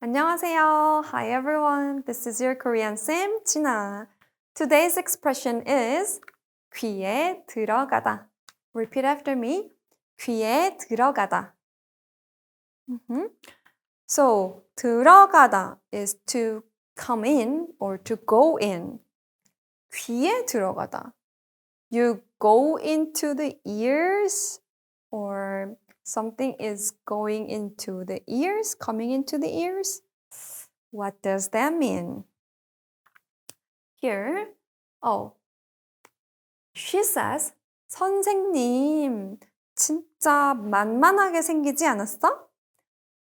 안녕하세요. Hi everyone. This is your Korean sim, 진아. Today's expression is 귀에 들어가다. Repeat after me. 귀에 들어가다. So, 들어가다 is to come in or to go in. 귀에 들어가다. You go into the ears or something is going into the ears, coming into the ears. What does that mean? Here, she says, 선생님, 진짜 만만하게 생기지 않았어?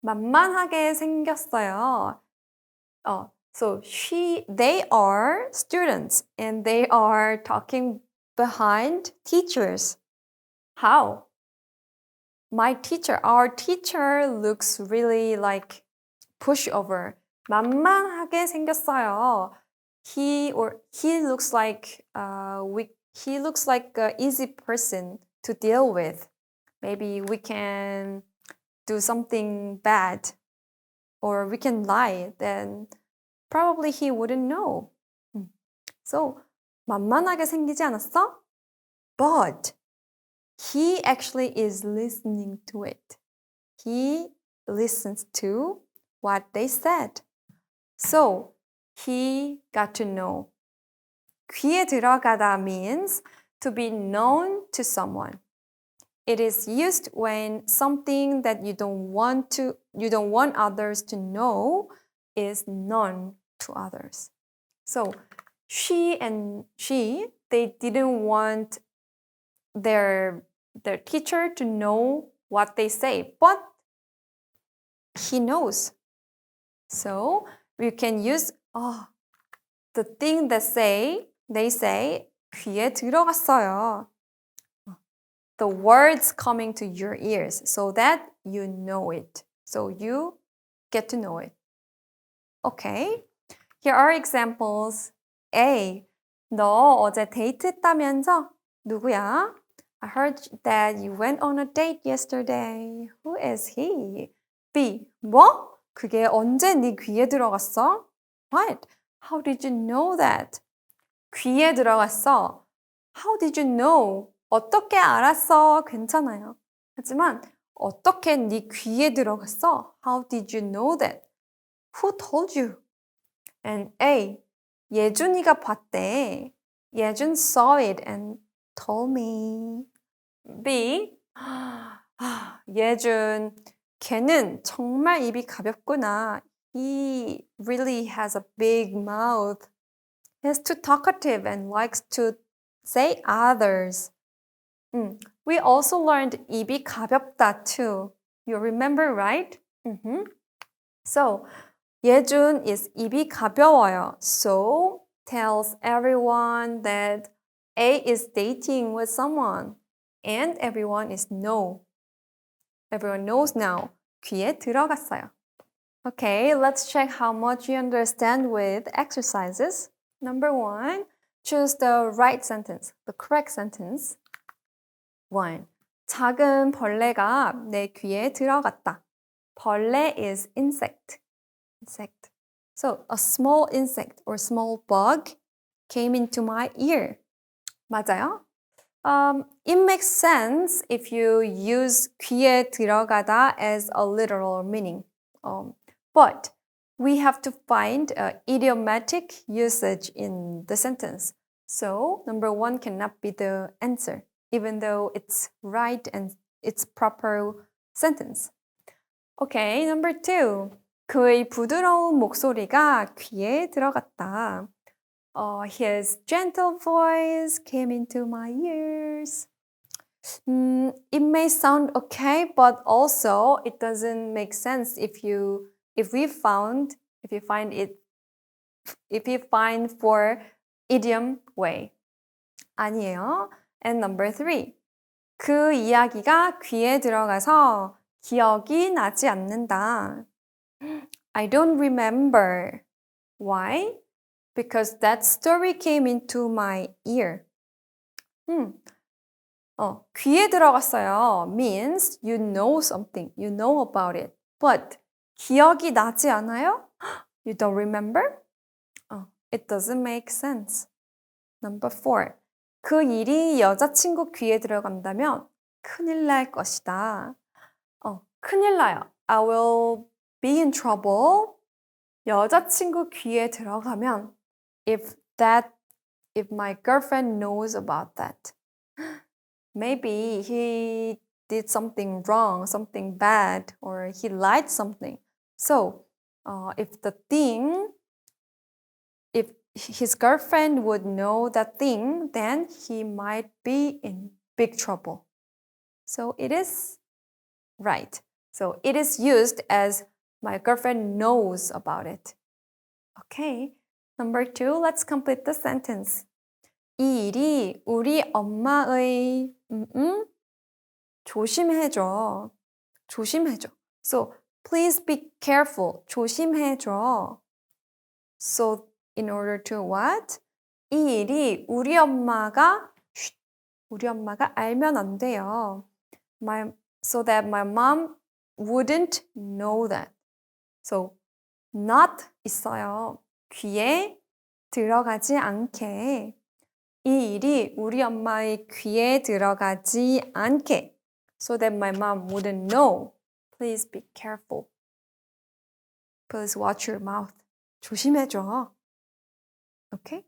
만만하게 생겼어요. So they are students and they are talking behind teachers. How? Our teacher looks really like pushover. 만만하게 생겼어요. He looks like he looks like an easy person to deal with. Maybe we can do something bad or we can lie, then probably he wouldn't know. So, 만만하게 생기지 않았어? But he actually is listening to it. He listens to what they said. So, he got to know. 귀에 들어가다 means to be known to someone. It is used when something that you don't want others to know is known to others. So, they didn't want their teacher to know what they say, but he knows. So, we can use the thing they say 귀에 들어갔어요. The words coming to your ears so that you know it. So you get to know it. Okay. Here are examples. A. 너 어제 데이트했다면서? 누구야? I heard that you went on a date yesterday. Who is he? B. 뭐? 그게 언제 네 귀에 들어갔어? What? How did you know that? 귀에 들어갔어. How did you know? 어떻게 알았어? 괜찮아요. 하지만 어떻게 네 귀에 들어갔어? How did you know that? Who told you? And A. 예준이가 봤대. 예준 saw it and told me. B. 예준, 걔는 정말 입이 가볍구나. He really has a big mouth. He's too talkative and likes to say others. We also learned 입이 가볍다 too. You remember, right? So, 예준 is 입이 가벼워요. So, tells everyone that A is dating with someone. And everyone knows now. 귀에 들어갔어요. Okay, let's check how much you understand with exercises. Number 1, choose the right sentence, the correct sentence. 1. 작은 벌레가 내 귀에 들어갔다. 벌레 is insect. So, a small insect or small bug came into my ear. 맞아요? It makes sense if you use 귀에 들어가다 as a literal meaning. But we have to find idiomatic usage in the sentence. So, number 1 cannot be the answer, even though it's right and it's proper sentence. Okay, number 2. 그의 부드러운 목소리가 귀에 들어갔다. His gentle voice came into my ears. It may sound okay, but also it doesn't make sense if you find for idiom way. 아니에요. And number 3. 그 이야기가 귀에 들어가서 기억이 나지 않는다. I don't remember. Why? Because that story came into my ear. 귀에 들어갔어요 means you know something, you know about it. But 기억이 나지 않아요? You don't remember? It doesn't make sense. Number 4. 그 일이 여자친구 귀에 들어간다면 큰일 날 것이다. 큰일 나요. I will be in trouble. 여자친구 귀에 들어가면 if my girlfriend knows about that. Maybe he did something wrong, something bad, or he lied something. So, if his girlfriend would know that thing, then he might be in big trouble. So it is right. So it is used as my girlfriend knows about it. Okay. Number 2, let's complete the sentence. 이 일이 우리 엄마의 조심해줘. 조심해줘. So please be careful. 조심해줘. So in order to what? 이 일이 우리 엄마가 알면 안 돼요. So that my mom wouldn't know that. So not 있어요. 귀에 들어가지 않게. 이 일이 우리 엄마의 귀에 들어가지 않게. So that my mom wouldn't know. Please be careful. Please watch your mouth. 조심해줘. Okay?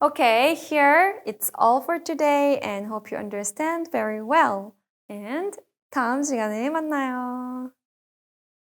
Okay, here it's all for today and hope you understand very well. And 다음 시간에 만나요.